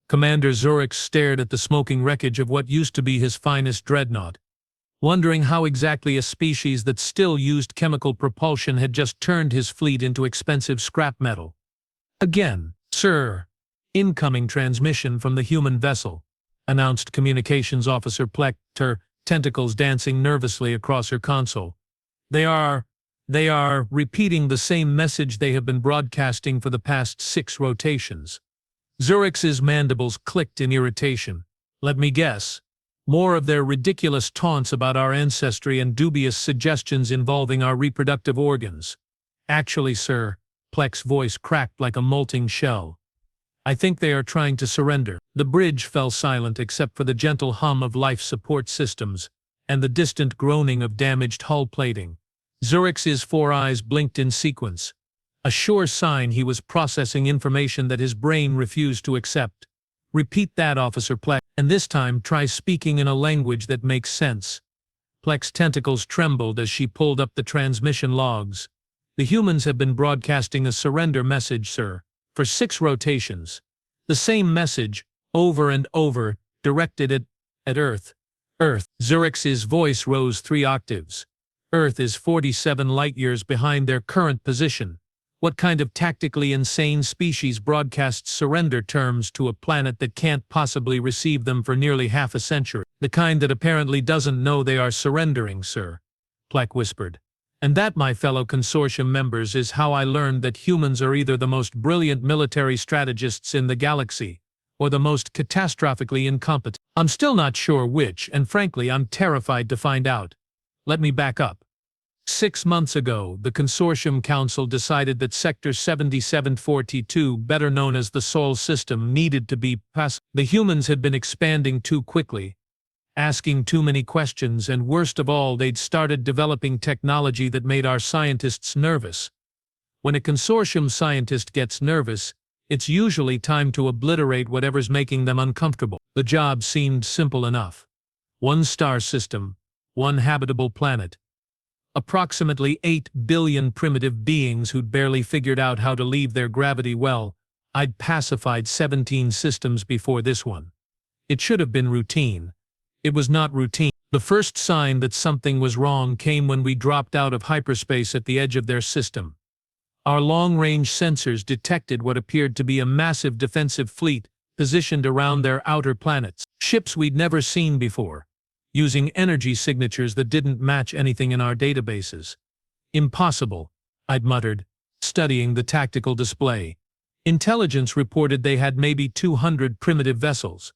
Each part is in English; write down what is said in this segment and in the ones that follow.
Commander Zurich stared at the smoking wreckage of what used to be his finest dreadnought, wondering how exactly a species that still used chemical propulsion had just turned his fleet into expensive scrap metal. "Again, sir. Incoming transmission from the human vessel," announced Communications Officer Pleck, her tentacles dancing nervously across her console. They are repeating the same message they have been broadcasting for the past 6 rotations. Zurich's mandibles clicked in irritation. "Let me guess. More of their ridiculous taunts about our ancestry and dubious suggestions involving our reproductive organs." "Actually, sir," Pleck's voice cracked like a molting shell, "I think they are trying to surrender." The bridge fell silent except for the gentle hum of life support systems and the distant groaning of damaged hull plating. Zurich's 4 eyes blinked in sequence, a sure sign he was processing information that his brain refused to accept. "Repeat that, Officer Pleck, and this time try speaking in a language that makes sense." Pleck's tentacles trembled as she pulled up the transmission logs. "The humans have been broadcasting a surrender message, sir, for 6 rotations. The same message, over and over, directed at Earth. Earth." Zurich's voice rose 3 octaves. "Earth is 47 light-years behind their current position. What kind of tactically insane species broadcasts surrender terms to a planet that can't possibly receive them for nearly half a century?" "The kind that apparently doesn't know they are surrendering, sir," Pleck whispered. "And that, my fellow Consortium members, is how I learned that humans are either the most brilliant military strategists in the galaxy, or the most catastrophically incompetent. I'm still not sure which, and frankly I'm terrified to find out. Let me back up. 6 months ago, the Consortium Council decided that Sector 7742, better known as the Sol System, needed to be passed. The humans had been expanding too quickly, asking too many questions, and worst of all, they'd started developing technology that made our scientists nervous. When a Consortium scientist gets nervous, it's usually time to obliterate whatever's making them uncomfortable. The job seemed simple enough. 1 star system, 1 habitable planet. Approximately 8 billion primitive beings who'd barely figured out how to leave their gravity well. I'd pacified 17 systems before this one. It should have been routine. It was not routine. The first sign that something was wrong came when we dropped out of hyperspace at the edge of their system. Our long-range sensors detected what appeared to be a massive defensive fleet positioned around their outer planets. Ships we'd never seen before, using energy signatures that didn't match anything in our databases. "Impossible," I'd muttered, studying the tactical display. "Intelligence reported they had maybe 200 primitive vessels.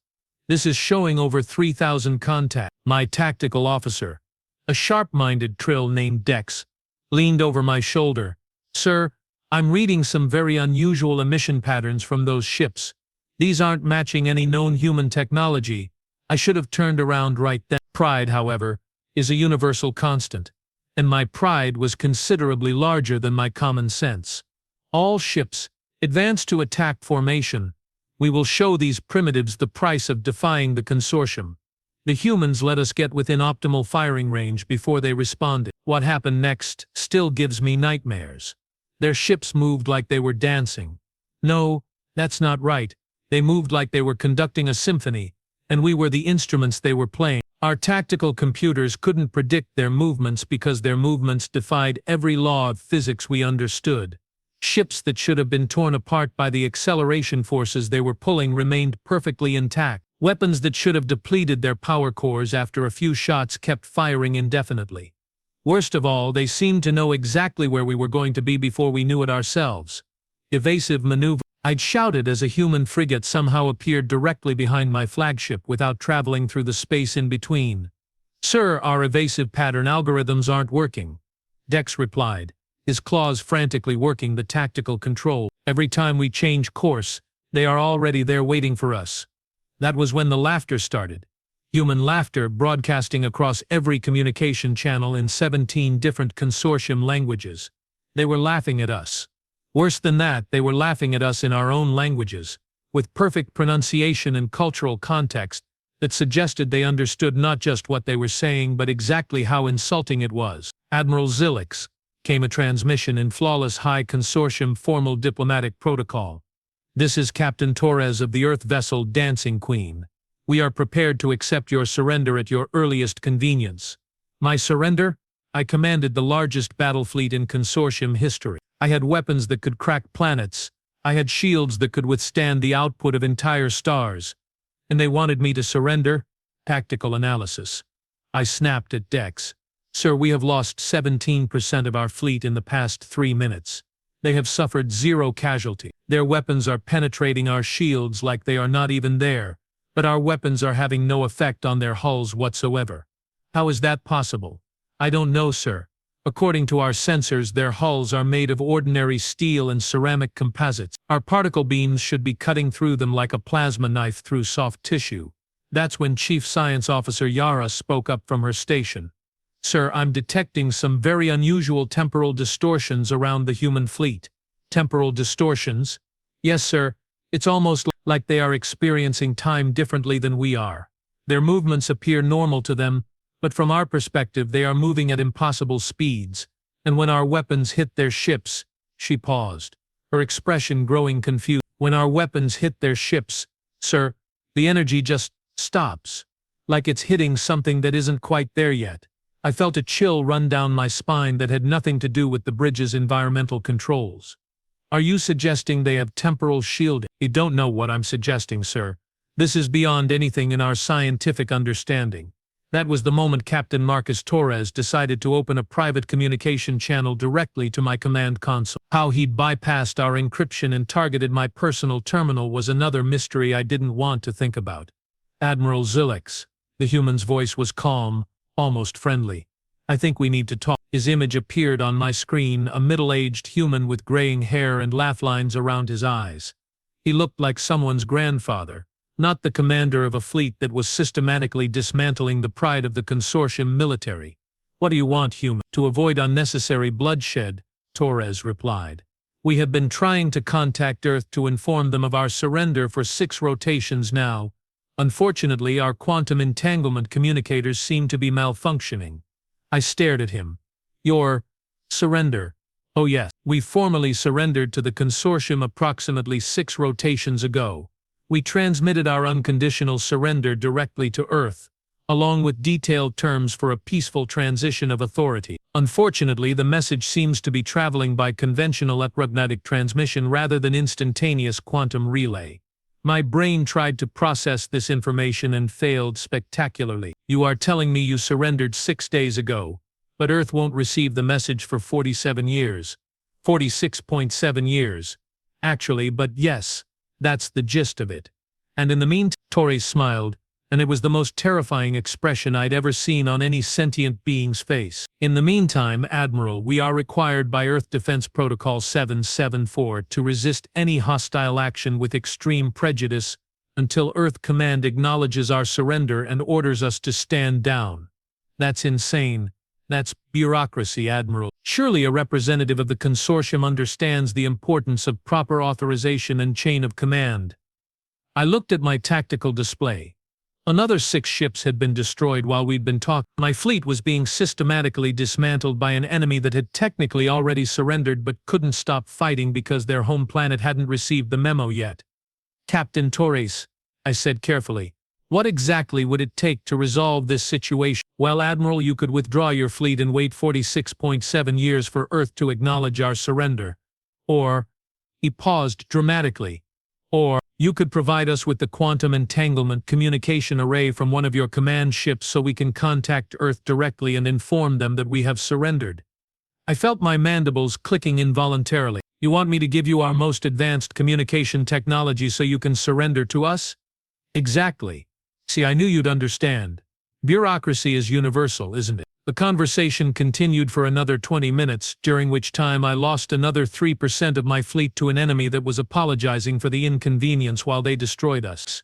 This is showing over 3,000 contacts." My tactical officer, a sharp-minded trill named Dex, leaned over my shoulder. "Sir, I'm reading some very unusual emission patterns from those ships. These aren't matching any known human technology." I should have turned around right then. Pride, however, is a universal constant, and my pride was considerably larger than my common sense. "All ships, advance to attack formation. We will show these primitives the price of defying the Consortium." The humans let us get within optimal firing range before they responded. What happened next still gives me nightmares. Their ships moved like they were dancing. No, that's not right. They moved like they were conducting a symphony, and we were the instruments they were playing. Our tactical computers couldn't predict their movements because their movements defied every law of physics we understood. Ships that should have been torn apart by the acceleration forces they were pulling remained perfectly intact. Weapons that should have depleted their power cores after a few shots kept firing indefinitely. Worst of all, they seemed to know exactly where we were going to be before we knew it ourselves. Evasive maneuver. I'd shouted as a human frigate somehow appeared directly behind my flagship without traveling through the space in between. "Sir, our evasive pattern algorithms aren't working," Dex replied, his claws frantically working the tactical control. "Every time we change course, they are already there waiting for us." That was when the laughter started. Human laughter broadcasting across every communication channel in 17 different Consortium languages. They were laughing at us. Worse than that, they were laughing at us in our own languages, with perfect pronunciation and cultural context that suggested they understood not just what they were saying but exactly how insulting it was. "Admiral Zilix," came a transmission in flawless high Consortium formal diplomatic protocol. This is Captain Torres of the Earth vessel Dancing Queen. We are prepared to accept your surrender at your earliest convenience. My surrender? I commanded the largest battle fleet in Consortium history. I had weapons that could crack planets. I had shields that could withstand the output of entire stars. And they wanted me to surrender? Tactical analysis. I snapped at Dex. Sir, we have lost 17% of our fleet in the past 3 minutes. They have suffered 0 casualty. Their weapons are penetrating our shields like they are not even there, but our weapons are having no effect on their hulls whatsoever. How is that possible? I don't know, sir. According to our sensors, their hulls are made of ordinary steel and ceramic composites. Our particle beams should be cutting through them like a plasma knife through soft tissue. That's when Chief Science Officer Yara spoke up from her station. Sir, I'm detecting some very unusual temporal distortions around the human fleet. Temporal distortions? Yes, sir. It's almost like they are experiencing time differently than we are. Their movements appear normal to them, but from our perspective they are moving at impossible speeds, and when our weapons hit their ships, she paused, her expression growing confused. When our weapons hit their ships, sir, the energy just stops, like it's hitting something that isn't quite there yet. I felt a chill run down my spine that had nothing to do with the bridge's environmental controls. Are you suggesting they have temporal shielding? You don't know what I'm suggesting, sir. This is beyond anything in our scientific understanding. That was the moment Captain Marcus Torres decided to open a private communication channel directly to my command console. How he'd bypassed our encryption and targeted my personal terminal was another mystery I didn't want to think about. Admiral Zilix. The human's voice was calm, almost friendly. I think we need to talk. His image appeared on my screen, a middle-aged human with graying hair and laugh lines around his eyes. He looked like someone's grandfather, not the commander of a fleet that was systematically dismantling the pride of the Consortium military. What do you want, human? To avoid unnecessary bloodshed, Torres replied. We have been trying to contact Earth to inform them of our surrender for 6 rotations now. Unfortunately, our quantum entanglement communicators seem to be malfunctioning. I stared at him. Your surrender? Oh yes, we formally surrendered to the Consortium approximately 6 rotations ago. We transmitted our unconditional surrender directly to Earth, along with detailed terms for a peaceful transition of authority. Unfortunately, the message seems to be traveling by conventional electromagnetic transmission rather than instantaneous quantum relay. My brain tried to process this information and failed spectacularly. You are telling me you surrendered 6 days ago, but Earth won't receive the message for 47 years. 46.7 years. Actually, but yes, that's the gist of it. And in the meantime, Torres smiled, and it was the most terrifying expression I'd ever seen on any sentient being's face. In the meantime, Admiral, we are required by Earth Defense Protocol 774 to resist any hostile action with extreme prejudice until Earth Command acknowledges our surrender and orders us to stand down. That's insane. That's bureaucracy, Admiral. Surely a representative of the Consortium understands the importance of proper authorization and chain of command. I looked at my tactical display. Another 6 ships had been destroyed while we'd been talking. My fleet was being systematically dismantled by an enemy that had technically already surrendered but couldn't stop fighting because their home planet hadn't received the memo yet. Captain Torres, I said carefully, what exactly would it take to resolve this situation? Well, Admiral, you could withdraw your fleet and wait 46.7 years for Earth to acknowledge our surrender. Or, he paused dramatically, or, you could provide us with the quantum entanglement communication array from one of your command ships so we can contact Earth directly and inform them that we have surrendered. I felt my mandibles clicking involuntarily. You want me to give you our most advanced communication technology so you can surrender to us? Exactly. See, I knew you'd understand. Bureaucracy is universal, isn't it? The conversation continued for another 20 minutes, during which time I lost another 3% of my fleet to an enemy that was apologizing for the inconvenience while they destroyed us.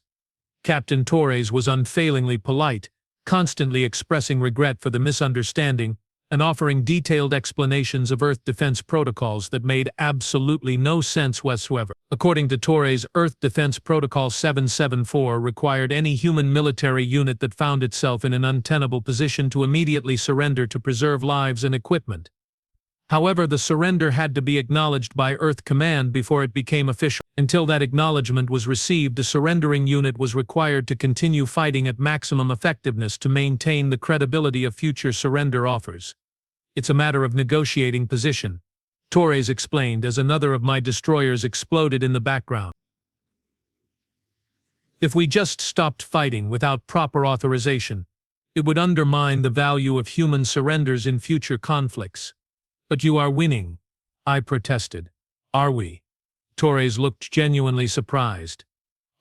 Captain Torres was unfailingly polite, constantly expressing regret for the misunderstanding, and offering detailed explanations of Earth defense protocols that made absolutely no sense whatsoever. According to Torres, Earth Defense Protocol 774 required any human military unit that found itself in an untenable position to immediately surrender to preserve lives and equipment. However, the surrender had to be acknowledged by Earth Command before it became official. Until that acknowledgement was received, the surrendering unit was required to continue fighting at maximum effectiveness to maintain the credibility of future surrender offers. It's a matter of negotiating position, Torres explained as another of my destroyers exploded in the background. If we just stopped fighting without proper authorization, it would undermine the value of human surrenders in future conflicts. But you are winning, I protested. Are we? Torres looked genuinely surprised.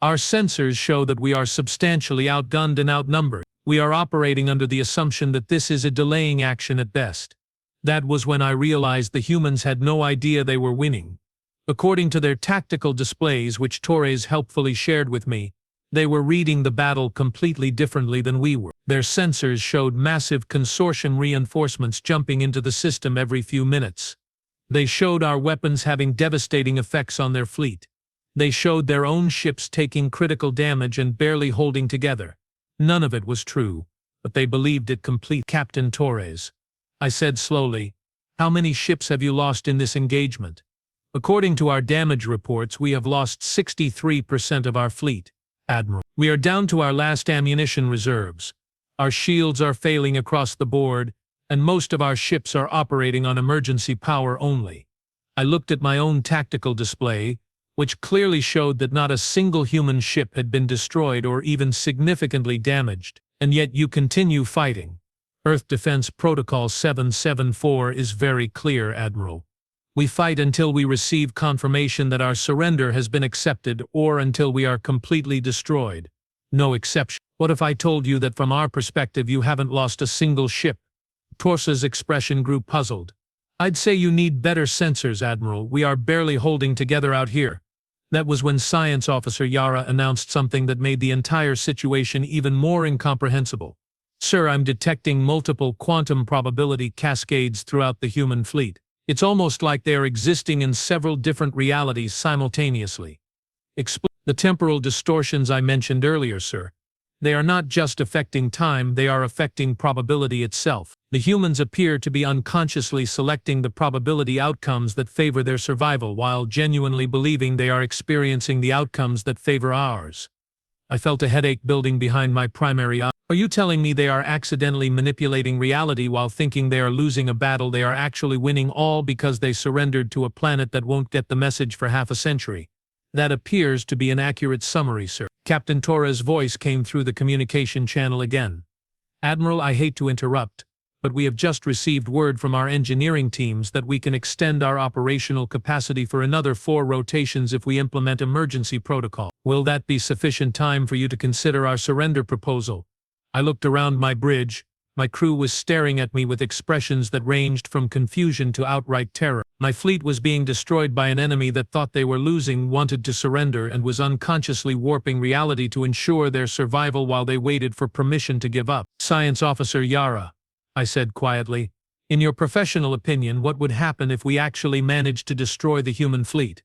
Our sensors show that we are substantially outgunned and outnumbered. We are operating under the assumption that this is a delaying action at best. That was when I realized the humans had no idea they were winning. According to their tactical displays, which Torres helpfully shared with me, they were reading the battle completely differently than we were. Their sensors showed massive Consortium reinforcements jumping into the system every few minutes. They showed our weapons having devastating effects on their fleet. They showed their own ships taking critical damage and barely holding together. None of it was true, but they believed it complete. Captain Torres, I said slowly, how many ships have you lost in this engagement? According to our damage reports, we have lost 63% of our fleet, Admiral. We are down to our last ammunition reserves. Our shields are failing across the board, and most of our ships are operating on emergency power only. I looked at my own tactical display, which clearly showed that not a single human ship had been destroyed or even significantly damaged, and yet you continue fighting. Earth Defense Protocol 774 is very clear, Admiral. We fight until we receive confirmation that our surrender has been accepted or until we are completely destroyed. No exception. What if I told you that from our perspective you haven't lost a single ship? Torsa's expression grew puzzled. I'd say you need better sensors, Admiral. We are barely holding together out here. That was when Science Officer Yara announced something that made the entire situation even more incomprehensible. Sir, I'm detecting multiple quantum probability cascades throughout the human fleet. It's almost like they are existing in several different realities simultaneously. The temporal distortions I mentioned earlier, sir. They are not just affecting time, they are affecting probability itself. The humans appear to be unconsciously selecting the probability outcomes that favor their survival while genuinely believing they are experiencing the outcomes that favor ours. I felt a headache building behind my primary eye. Are you telling me they are accidentally manipulating reality while thinking they are losing a battle they are actually winning, all because they surrendered to a planet that won't get the message for half a century? That appears to be an accurate summary, sir. Captain Torres' voice came through the communication channel again. Admiral, I hate to interrupt, but we have just received word from our engineering teams that we can extend our operational capacity for another 4 rotations if we implement emergency protocol. Will that be sufficient time for you to consider our surrender proposal? I looked around my bridge. My crew was staring at me with expressions that ranged from confusion to outright terror. My fleet was being destroyed by an enemy that thought they were losing, wanted to surrender, and was unconsciously warping reality to ensure their survival while they waited for permission to give up. Science Officer Yara, I said quietly, in your professional opinion, what would happen if we actually managed to destroy the human fleet?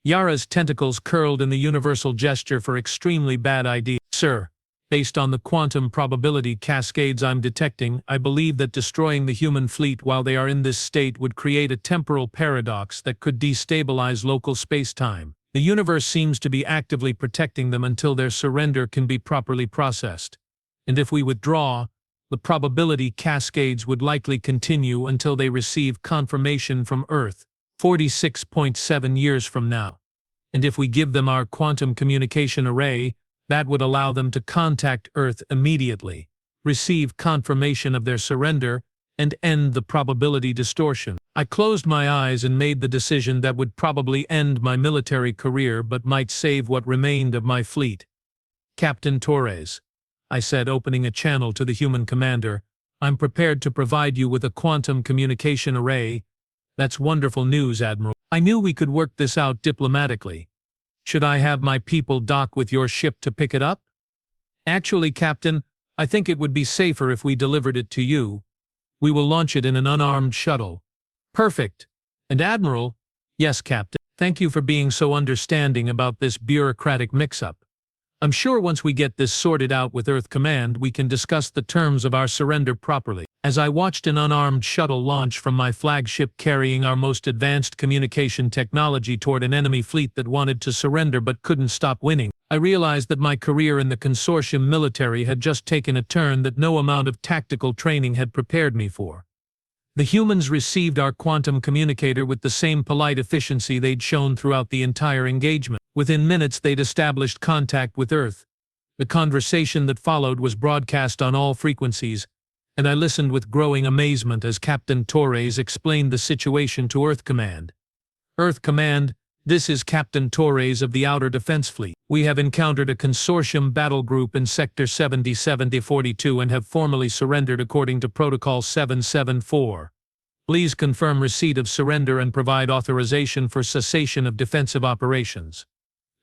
Yara's tentacles curled in the universal gesture for extremely bad idea. Sir, based on the quantum probability cascades I'm detecting, I believe that destroying the human fleet while they are in this state would create a temporal paradox that could destabilize local space-time. The universe seems to be actively protecting them until their surrender can be properly processed. And if we withdraw, the probability cascades would likely continue until they receive confirmation from Earth, 46.7 years from now. And if we give them our quantum communication array, that would allow them to contact Earth immediately, receive confirmation of their surrender, and end the probability distortion. I closed my eyes and made the decision that would probably end my military career but might save what remained of my fleet. Captain Torres, I said, opening a channel to the human commander, I'm prepared to provide you with a quantum communication array. That's wonderful news, Admiral. I knew we could work this out diplomatically. Should I have my people dock with your ship to pick it up? Actually, Captain, I think it would be safer if we delivered it to you. We will launch it in an unarmed shuttle. Perfect. And Admiral? Yes, Captain. Thank you for being so understanding about this bureaucratic mix-up. I'm sure once we get this sorted out with Earth Command, we can discuss the terms of our surrender properly. As I watched an unarmed shuttle launch from my flagship carrying our most advanced communication technology toward an enemy fleet that wanted to surrender but couldn't stop winning, I realized that my career in the Consortium military had just taken a turn that no amount of tactical training had prepared me for. The humans received our quantum communicator with the same polite efficiency they'd shown throughout the entire engagement. Within minutes they'd established contact with Earth. The conversation that followed was broadcast on all frequencies, and I listened with growing amazement as Captain Torres explained the situation to Earth Command. Earth Command, this is Captain Torres of the Outer Defense Fleet. We have encountered a Consortium battle group in Sector 70-7042 and have formally surrendered according to Protocol 774. Please confirm receipt of surrender and provide authorization for cessation of defensive operations.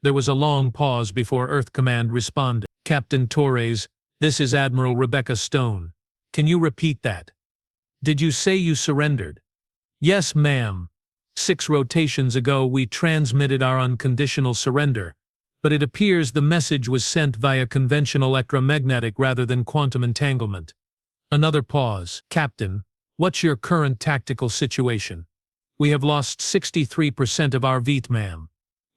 There was a long pause before Earth Command responded. Captain Torres, this is Admiral Rebecca Stone. Can you repeat that? Did you say you surrendered? Yes, ma'am. 6 rotations ago we transmitted our unconditional surrender, but it appears the message was sent via conventional electromagnetic rather than quantum entanglement. Another pause. Captain, what's your current tactical situation? We have lost 63% of our VET, ma'am.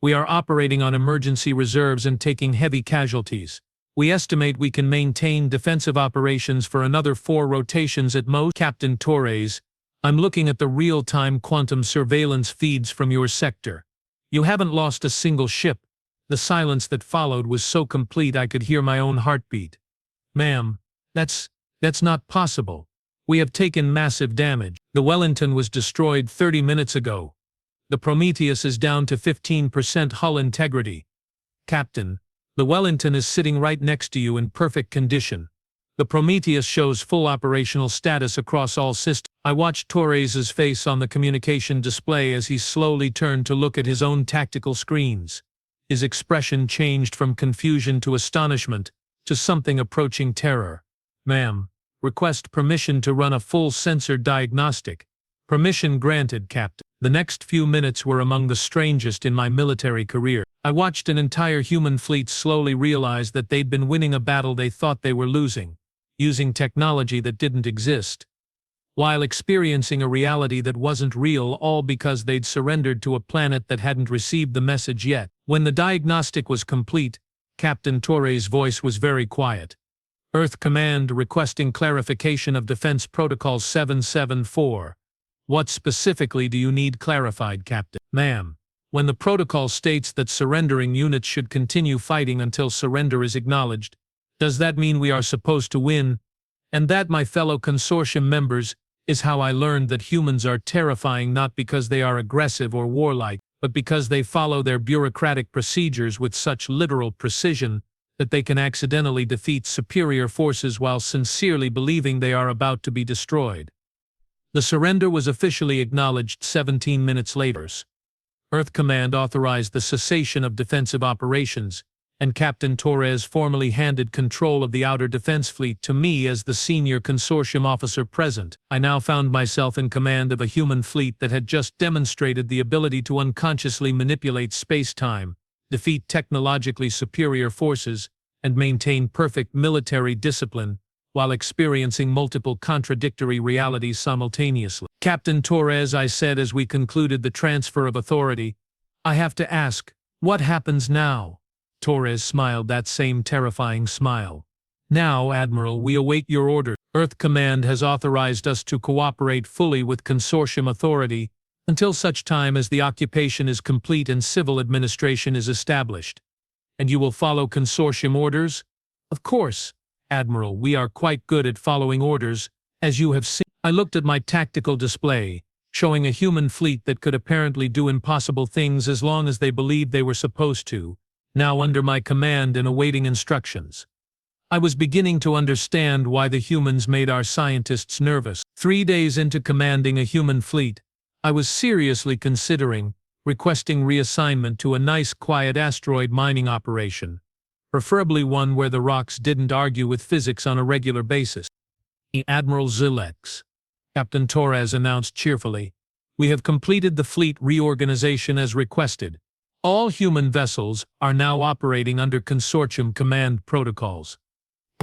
We are operating on emergency reserves and taking heavy casualties. We estimate we can maintain defensive operations for another 4 rotations at most. Captain Torres, I'm looking at the real-time quantum surveillance feeds from your sector. You haven't lost a single ship. The silence that followed was so complete I could hear my own heartbeat. Ma'am, that's not possible. We have taken massive damage. The Wellington was destroyed 30 minutes ago. The Prometheus is down to 15% hull integrity. Captain, the Wellington is sitting right next to you in perfect condition. The Prometheus shows full operational status across all systems. I watched Torres's face on the communication display as he slowly turned to look at his own tactical screens. His expression changed from confusion to astonishment, to something approaching terror. Ma'am, request permission to run a full sensor diagnostic. Permission granted, Captain. The next few minutes were among the strangest in my military career. I watched an entire human fleet slowly realize that they'd been winning a battle they thought they were losing, using technology that didn't exist, while experiencing a reality that wasn't real, all because they'd surrendered to a planet that hadn't received the message yet. When the diagnostic was complete, Captain Torres' voice was very quiet. Earth Command requesting clarification of Defense Protocol 774. What specifically do you need clarified, Captain? Ma'am, when the protocol states that surrendering units should continue fighting until surrender is acknowledged, does that mean we are supposed to win? And that, my fellow Consortium members, is how I learned that humans are terrifying not because they are aggressive or warlike, but because they follow their bureaucratic procedures with such literal precision that they can accidentally defeat superior forces while sincerely believing they are about to be destroyed. The surrender was officially acknowledged 17 minutes later. Earth Command authorized the cessation of defensive operations, and Captain Torres formally handed control of the Outer Defense Fleet to me as the senior Consortium officer present. I now found myself in command of a human fleet that had just demonstrated the ability to unconsciously manipulate space-time, defeat technologically superior forces, and maintain perfect military discipline, while experiencing multiple contradictory realities simultaneously. Captain Torres, I said as we concluded the transfer of authority, I have to ask, what happens now? Torres smiled that same terrifying smile. Now, Admiral, we await your order. Earth Command has authorized us to cooperate fully with Consortium authority until such time as the occupation is complete and civil administration is established. And you will follow Consortium orders? Of course, Admiral, we are quite good at following orders, as you have seen. I looked at my tactical display, showing a human fleet that could apparently do impossible things as long as they believed they were supposed to, now under my command and awaiting instructions. I was beginning to understand why the humans made our scientists nervous. 3 days into commanding a human fleet, I was seriously considering requesting reassignment to a nice quiet asteroid mining operation, preferably one where the rocks didn't argue with physics on a regular basis. Admiral Zilex, Captain Torres announced cheerfully, we have completed the fleet reorganization as requested. All human vessels are now operating under Consortium command protocols.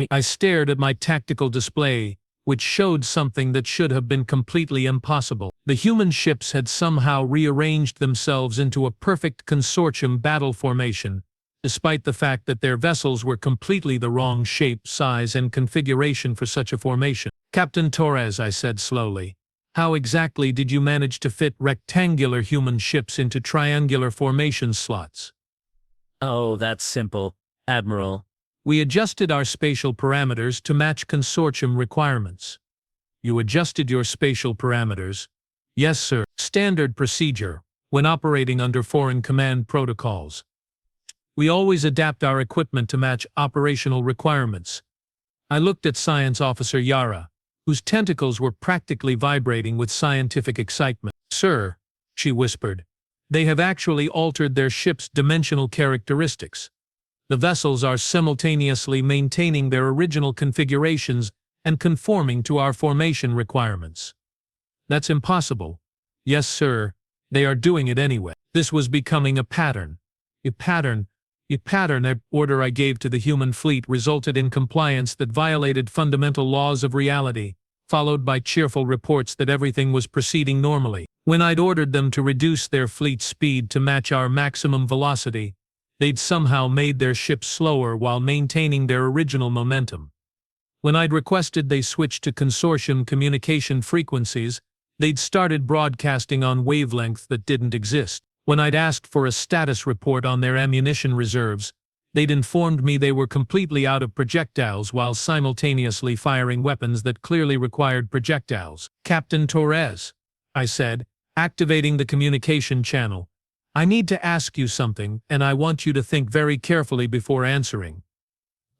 I stared at my tactical display, which showed something that should have been completely impossible. The human ships had somehow rearranged themselves into a perfect consortium battle formation, despite the fact that their vessels were completely the wrong shape, size, and configuration for such a formation. "Captain Torres," I said slowly, "how exactly did you manage to fit rectangular human ships into triangular formation slots?" Oh, that's simple, Admiral. "We adjusted our spatial parameters to match consortium requirements." "You adjusted your spatial parameters?" "Yes, sir. Standard procedure when operating under foreign command protocols. We always adapt our equipment to match operational requirements." I looked at Science Officer Yara, whose tentacles were practically vibrating with scientific excitement. "Sir," she whispered, "they have actually altered their ship's dimensional characteristics. The vessels are simultaneously maintaining their original configurations and conforming to our formation requirements." "That's impossible." "Yes, sir. They are doing it anyway." This was becoming a pattern. The order I gave to the human fleet resulted in compliance that violated fundamental laws of reality, followed by cheerful reports that everything was proceeding normally. When I'd ordered them to reduce their fleet speed to match our maximum velocity, they'd somehow made their ships slower while maintaining their original momentum. When I'd requested they switch to consortium communication frequencies, they'd started broadcasting on wavelengths that didn't exist. When I'd asked for a status report on their ammunition reserves, they'd informed me they were completely out of projectiles while simultaneously firing weapons that clearly required projectiles. "Captain Torres," I said, activating the communication channel, "I need to ask you something, and I want you to think very carefully before answering."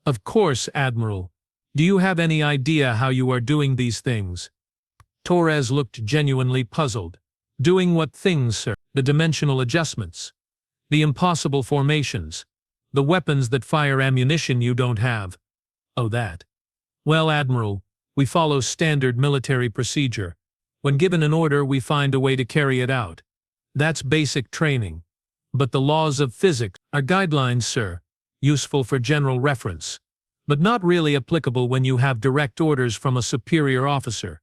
"Of course, Admiral. Do you have any idea how you are doing these things?" Torres looked genuinely puzzled. "Doing what things, sir?" "The dimensional adjustments. The impossible formations. The weapons that fire ammunition you don't have." "Oh, that." "Well, Admiral, we follow standard military procedure. When given an order, we find a way to carry it out. That's basic training. But the laws of physics are guidelines, sir, useful for general reference, but not really applicable when you have direct orders from a superior officer."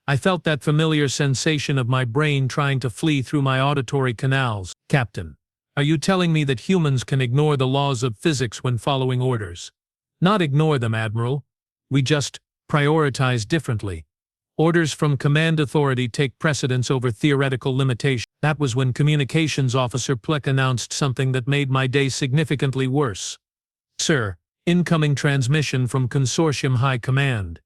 I felt that familiar sensation of my brain trying to flee through my auditory canals. "Captain, are you telling me that humans can ignore the laws of physics when following orders?" "Not ignore them, Admiral. We just prioritize differently. Orders from command authority take precedence over theoretical limitation." That was when Communications Officer Pleck announced something that made my day significantly worse. "Sir, incoming transmission from Consortium High Command.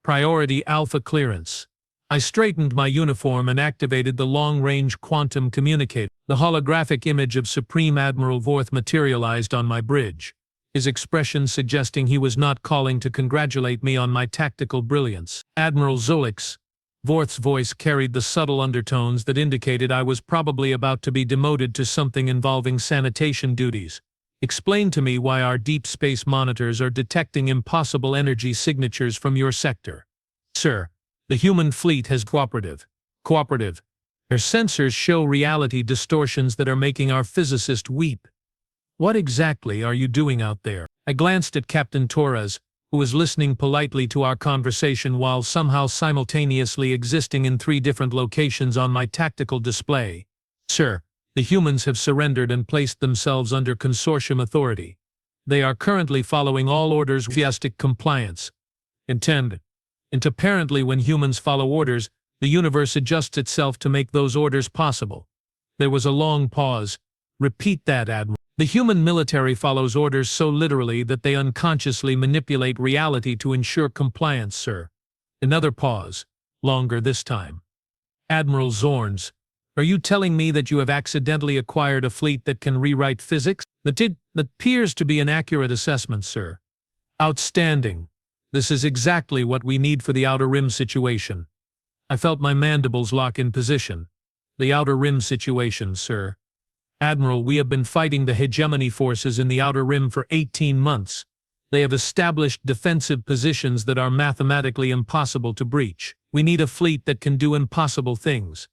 Priority Alpha clearance." I straightened my uniform and activated the long-range quantum communicator. The holographic image of Supreme Admiral Vorth materialized on my bridge, his expression suggesting he was not calling to congratulate me on my tactical brilliance. "Admiral Zolix." Vorth's voice carried the subtle undertones that indicated I was probably about to be demoted to something involving sanitation duties. "Explain to me why our deep space monitors are detecting impossible energy signatures from your sector." "Sir, the human fleet has cooperative. Their sensors show reality distortions that are making our physicists weep." "What exactly are you doing out there?" I glanced at Captain Torres, who was listening politely to our conversation while somehow simultaneously existing in 3 different locations on my tactical display. "Sir, the humans have surrendered and placed themselves under consortium authority. They are currently following all orders with enthusiastic compliance. And apparently when humans follow orders, the universe adjusts itself to make those orders possible." There was a long pause. "Repeat that, Admiral." "The human military follows orders so literally that they unconsciously manipulate reality to ensure compliance, sir." Another pause, longer this time. "Admiral Zorns, are you telling me that you have accidentally acquired a fleet that can rewrite physics?" That appears to be an accurate assessment, sir." "Outstanding. This is exactly what we need for the Outer Rim situation." I felt my mandibles lock in position. "The Outer Rim situation, sir." "Admiral, we have been fighting the hegemony forces in the Outer Rim for 18 months. They have established defensive positions that are mathematically impossible to breach. We need a fleet that can do impossible things."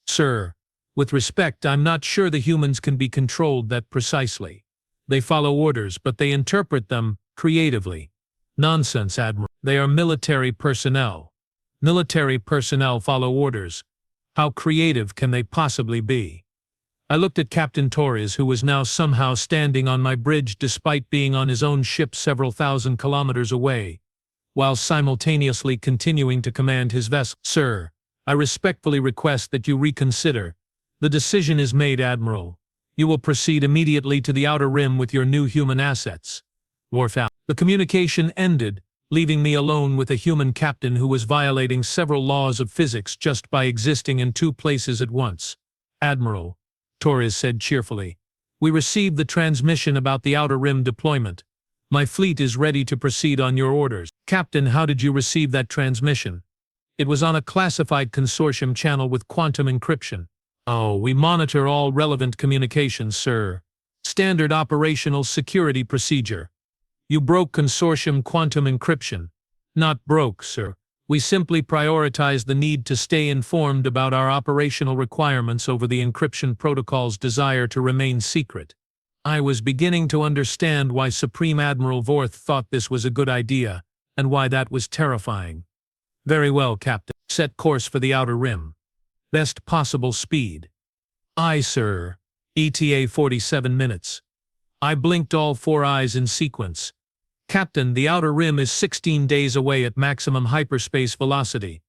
"Sir, with respect, I'm not sure the humans can be controlled that precisely. They follow orders, but they interpret them creatively." "Nonsense, Admiral. They are military personnel. Military personnel follow orders. How creative can they possibly be? I looked at Captain Torres, who was now somehow standing on my bridge despite being on his own ship several thousand kilometers away, while simultaneously continuing to command his vessel. Sir, I respectfully request that you reconsider. The decision is made, Admiral. You will proceed immediately to the Outer Rim with your new human assets. Worf out. The communication ended, leaving me alone with a human captain who was violating several laws of physics just by existing in two places at once. Admiral, Torres said cheerfully, we received the transmission about the Outer Rim deployment. My fleet is ready to proceed on your orders. Captain, how did you receive that transmission? It was on a classified Consortium channel with quantum encryption. Oh, we monitor all relevant communications, sir. Standard operational security procedure. You broke Consortium quantum encryption. Not broke, sir. We simply prioritize the need to stay informed about our operational requirements over the encryption protocol's desire to remain secret. I was beginning to understand why Supreme Admiral Vorth thought this was a good idea, and why that was terrifying. Very well, Captain. Set course for the Outer Rim. Best possible speed. Aye, sir. ETA 47 minutes. I blinked all four eyes in sequence. Captain, the Outer Rim is 16 days away at maximum hyperspace velocity.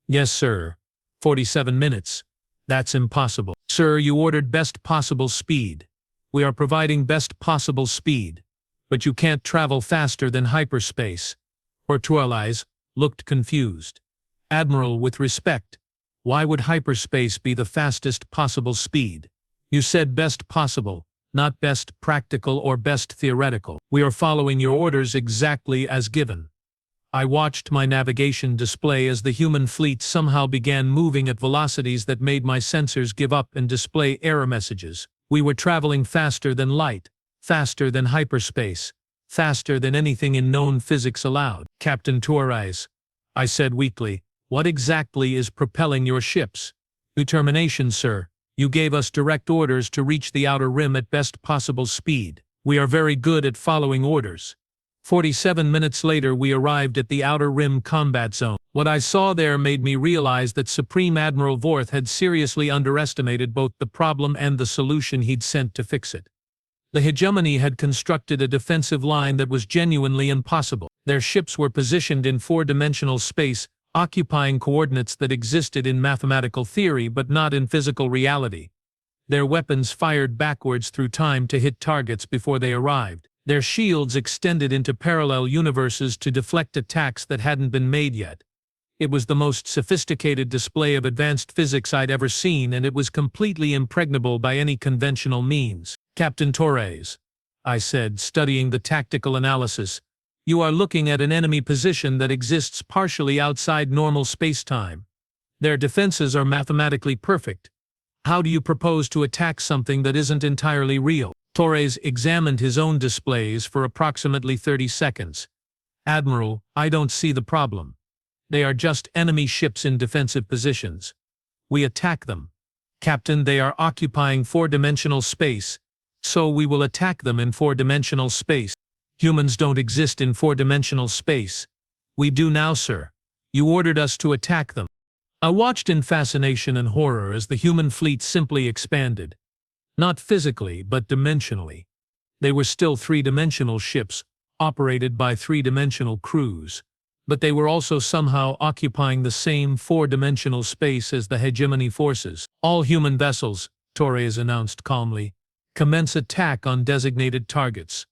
Yes, sir. 47 minutes. That's impossible. Sir, you ordered best possible speed. We are providing best possible speed. But you can't travel faster than hyperspace. Ortualize looked confused. Admiral, with respect, why would hyperspace be the fastest possible speed? You said best possible, not best practical or best theoretical. We are following your orders exactly as given. I watched my navigation display as the human fleet somehow began moving at velocities that made my sensors give up and display error messages. We were traveling faster than light, faster than hyperspace, faster than anything in known physics allowed. Captain Torres, I said weakly, what exactly is propelling your ships? Determination, sir. You gave us direct orders to reach the Outer Rim at best possible speed. We are very good at following orders. 47 minutes later we arrived at the Outer Rim combat zone. What I saw there made me realize that Supreme Admiral Vorth had seriously underestimated both the problem and the solution he'd sent to fix it. The hegemony had constructed a defensive line that was genuinely impossible. Their ships were positioned in four-dimensional space, occupying coordinates that existed in mathematical theory but not in physical reality. Their weapons fired backwards through time to hit targets before they arrived. Their shields extended into parallel universes to deflect attacks that hadn't been made yet. It was the most sophisticated display of advanced physics I'd ever seen, and it was completely impregnable by any conventional means. Captain Torres, I said, studying the tactical analysis, you are looking at an enemy position that exists partially outside normal space-time. Their defenses are mathematically perfect. How do you propose to attack something that isn't entirely real? Torres examined his own displays for approximately 30 seconds. Admiral, I don't see the problem. They are just enemy ships in defensive positions. We attack them. Captain, they are occupying four-dimensional space, so we will attack them in four-dimensional space. Humans don't exist in four-dimensional space. We do now, sir. You ordered us to attack them. I watched in fascination and horror as the human fleet simply expanded. Not physically, but dimensionally. They were still three-dimensional ships, operated by three-dimensional crews. But they were also somehow occupying the same four-dimensional space as the hegemony forces. All human vessels, Torres announced calmly, commence attack on designated targets.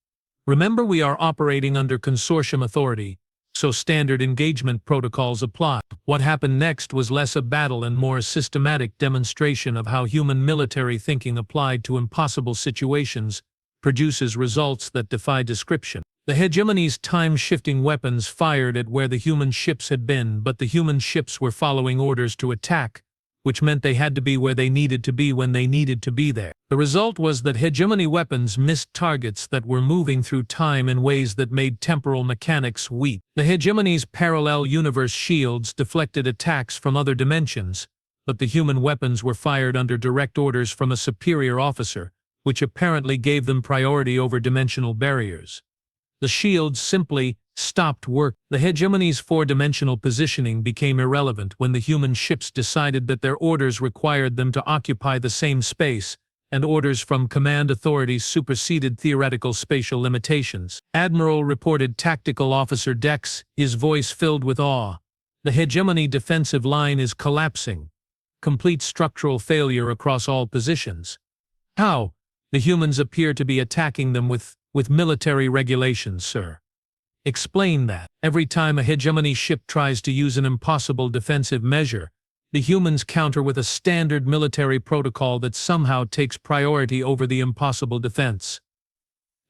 Remember, we are operating under Consortium authority, so standard engagement protocols apply. What happened next was less a battle and more a systematic demonstration of how human military thinking applied to impossible situations produces results that defy description. The hegemony's time-shifting weapons fired at where the human ships had been, but the human ships were following orders to attack, which meant they had to be where they needed to be when they needed to be there. The result was that hegemony weapons missed targets that were moving through time in ways that made temporal mechanics weak. The hegemony's parallel universe shields deflected attacks from other dimensions, but the human weapons were fired under direct orders from a superior officer, which apparently gave them priority over dimensional barriers. The shields simply stopped work. The hegemony's four-dimensional positioning became irrelevant when the human ships decided that their orders required them to occupy the same space, and orders from command authorities superseded theoretical spatial limitations. Admiral reported Tactical Officer Dex, his voice filled with awe. The hegemony defensive line is collapsing. Complete structural failure across all positions. How? The humans appear to be attacking them with military regulations, sir. Explain that. Every time a hegemony ship tries to use an impossible defensive measure, the humans counter with a standard military protocol that somehow takes priority over the impossible defense.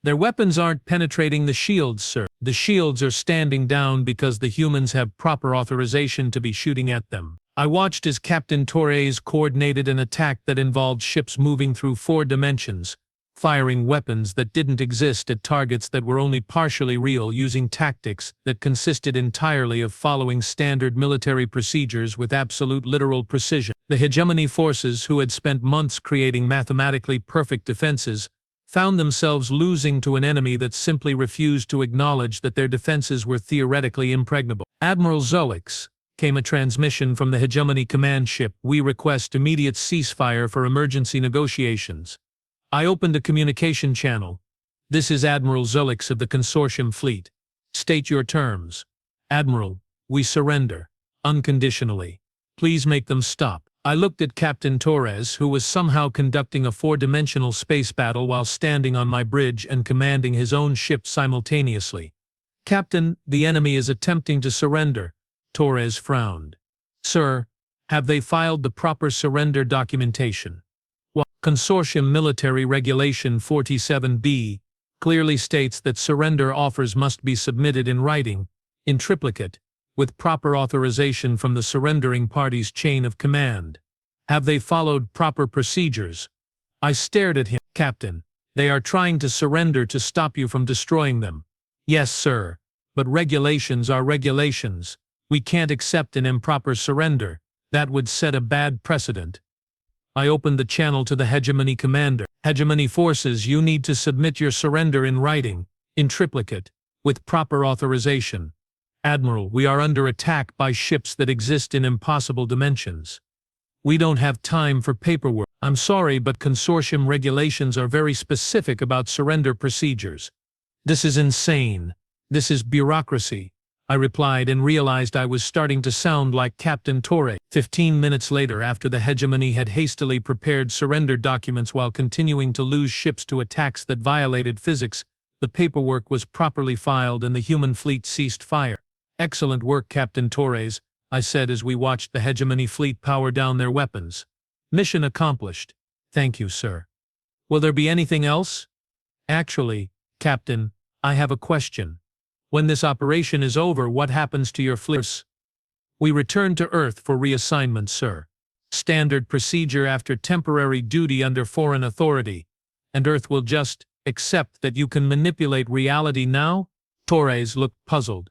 Their weapons aren't penetrating the shields, sir. The shields are standing down because the humans have proper authorization to be shooting at them. I watched as Captain Torres coordinated an attack that involved ships moving through 4 dimensions, firing weapons that didn't exist at targets that were only partially real, using tactics that consisted entirely of following standard military procedures with absolute literal precision. The hegemony forces, who had spent months creating mathematically perfect defenses, found themselves losing to an enemy that simply refused to acknowledge that their defenses were theoretically impregnable. Admiral Zoix, came a transmission from the hegemony command ship. We request immediate ceasefire for emergency negotiations. I opened a communication channel. This is Admiral Zoix of the Consortium fleet. State your terms. Admiral, we surrender. Unconditionally. Please make them stop. I looked at Captain Torres, who was somehow conducting a 4-dimensional space battle while standing on my bridge and commanding his own ship simultaneously. Captain, the enemy is attempting to surrender. Torres frowned. Sir, have they filed the proper surrender documentation? Well, Consortium Military Regulation 47B clearly states that surrender offers must be submitted in writing, in triplicate, with proper authorization from the surrendering party's chain of command. Have they followed proper procedures? I stared at him. Captain, they are trying to surrender to stop you from destroying them. Yes, sir, but regulations are regulations. We can't accept an improper surrender. That would set a bad precedent. I opened the channel to the hegemony commander. Hegemony forces, you need to submit your surrender in writing, in triplicate, with proper authorization. Admiral, we are under attack by ships that exist in impossible dimensions. We don't have time for paperwork. I'm sorry, but Consortium regulations are very specific about surrender procedures. This is insane. This is bureaucracy. I replied and realized I was starting to sound like Captain Torres. 15 minutes later, after the hegemony had hastily prepared surrender documents while continuing to lose ships to attacks that violated physics, the paperwork was properly filed and the human fleet ceased fire. Excellent work, Captain Torres, I said as we watched the hegemony fleet power down their weapons. Mission accomplished. Thank you, sir. Will there be anything else? Actually, Captain, I have a question. When this operation is over, what happens to your fleet? We return to Earth for reassignment, sir. Standard procedure after temporary duty under foreign authority. And Earth will just accept that you can manipulate reality now? Torres looked puzzled.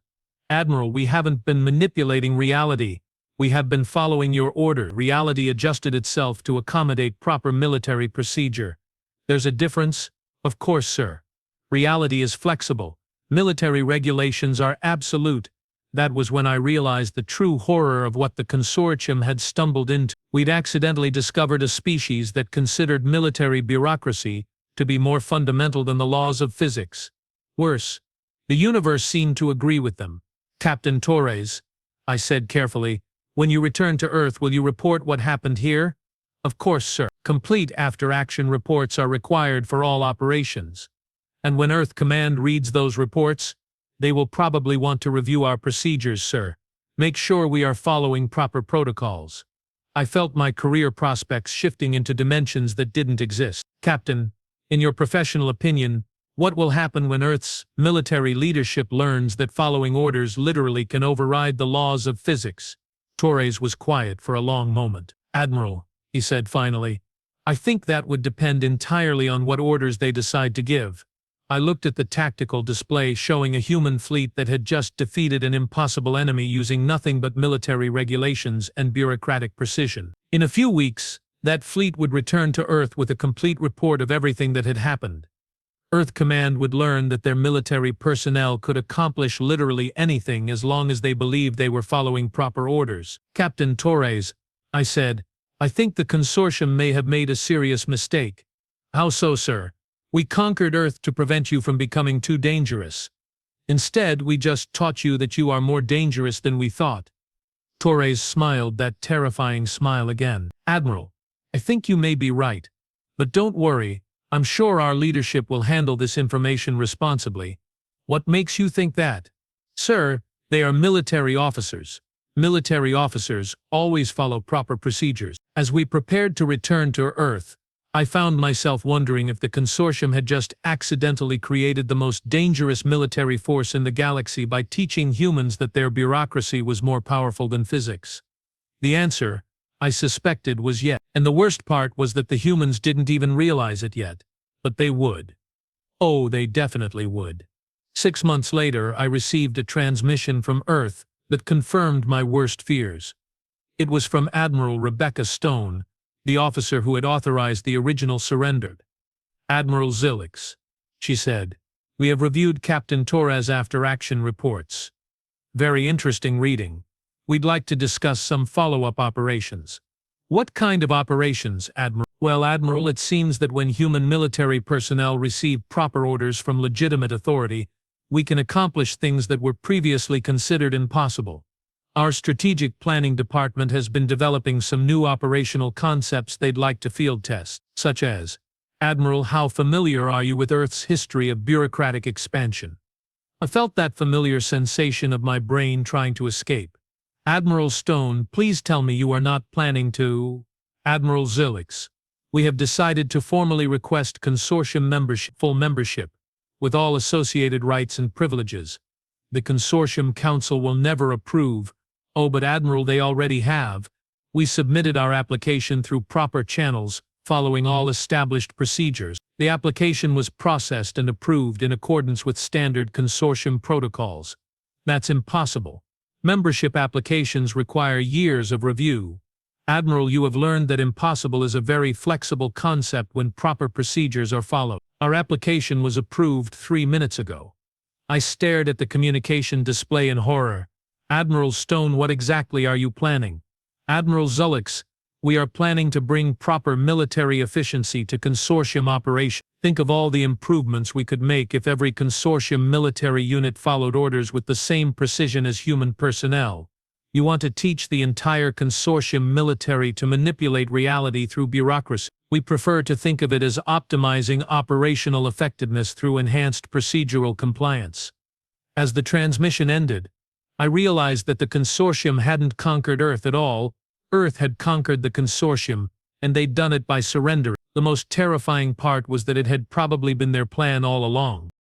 Admiral, we haven't been manipulating reality. We have been following your order. Reality adjusted itself to accommodate proper military procedure. There's a difference? Of course, sir. Reality is flexible. Military regulations are absolute. That was when I realized the true horror of what the Consortium had stumbled into. We'd accidentally discovered a species that considered military bureaucracy to be more fundamental than the laws of physics. Worse, the universe seemed to agree with them. Captain Torres, I said carefully, when you return to Earth, will you report what happened here? Of course, sir. Complete after-action reports are required for all operations. And when Earth Command reads those reports, they will probably want to review our procedures, sir. Make sure we are following proper protocols. I felt my career prospects shifting into dimensions that didn't exist. Captain, in your professional opinion, what will happen when Earth's military leadership learns that following orders literally can override the laws of physics? Torres was quiet for a long moment. Admiral, he said finally, I think that would depend entirely on what orders they decide to give. I looked at the tactical display showing a human fleet that had just defeated an impossible enemy using nothing but military regulations and bureaucratic precision. In a few weeks, that fleet would return to Earth with a complete report of everything that had happened. Earth Command would learn that their military personnel could accomplish literally anything as long as they believed they were following proper orders. Captain Torres, I said, I think the Consortium may have made a serious mistake. How so, sir? We conquered Earth to prevent you from becoming too dangerous. Instead, we just taught you that you are more dangerous than we thought. Torres smiled that terrifying smile again. Admiral, I think you may be right. But don't worry, I'm sure our leadership will handle this information responsibly. What makes you think that? Sir, they are military officers. Military officers always follow proper procedures. As we prepared to return to Earth, I found myself wondering if the Consortium had just accidentally created the most dangerous military force in the galaxy by teaching humans that their bureaucracy was more powerful than physics. The answer, I suspected, was yes. And the worst part was that the humans didn't even realize it yet. But they would. Oh, they definitely would. 6 months later, I received a transmission from Earth that confirmed my worst fears. It was from Admiral Rebecca Stone, the officer who had authorized the original surrender. Admiral Zilix, she said, we have reviewed Captain Torres' after-action reports. Very interesting reading. We'd like to discuss some follow-up operations. What kind of operations, Admiral? Well, Admiral, it seems that when human military personnel receive proper orders from legitimate authority, we can accomplish things that were previously considered impossible. Our strategic planning department has been developing some new operational concepts they'd like to field test, such as, Admiral, how familiar are you with Earth's history of bureaucratic expansion? I felt that familiar sensation of my brain trying to escape. Admiral Stone, please tell me you are not planning to… Admiral Zilix, we have decided to formally request Consortium full membership, with all associated rights and privileges. The Consortium Council will never approve. Oh, but Admiral, they already have. We submitted our application through proper channels, following all established procedures. The application was processed and approved in accordance with standard Consortium protocols. That's impossible. Membership applications require years of review. Admiral, you have learned that impossible is a very flexible concept when proper procedures are followed. Our application was approved 3 minutes ago. I stared at the communication display in horror. Admiral Stone, what exactly are you planning? Admiral Zilix, we are planning to bring proper military efficiency to Consortium operation. Think of all the improvements we could make if every Consortium military unit followed orders with the same precision as human personnel. You want to teach the entire Consortium military to manipulate reality through bureaucracy. We prefer to think of it as optimizing operational effectiveness through enhanced procedural compliance. As the transmission ended, I realized that the Consortium hadn't conquered Earth at all. Earth had conquered the Consortium, and they'd done it by surrendering. The most terrifying part was that it had probably been their plan all along.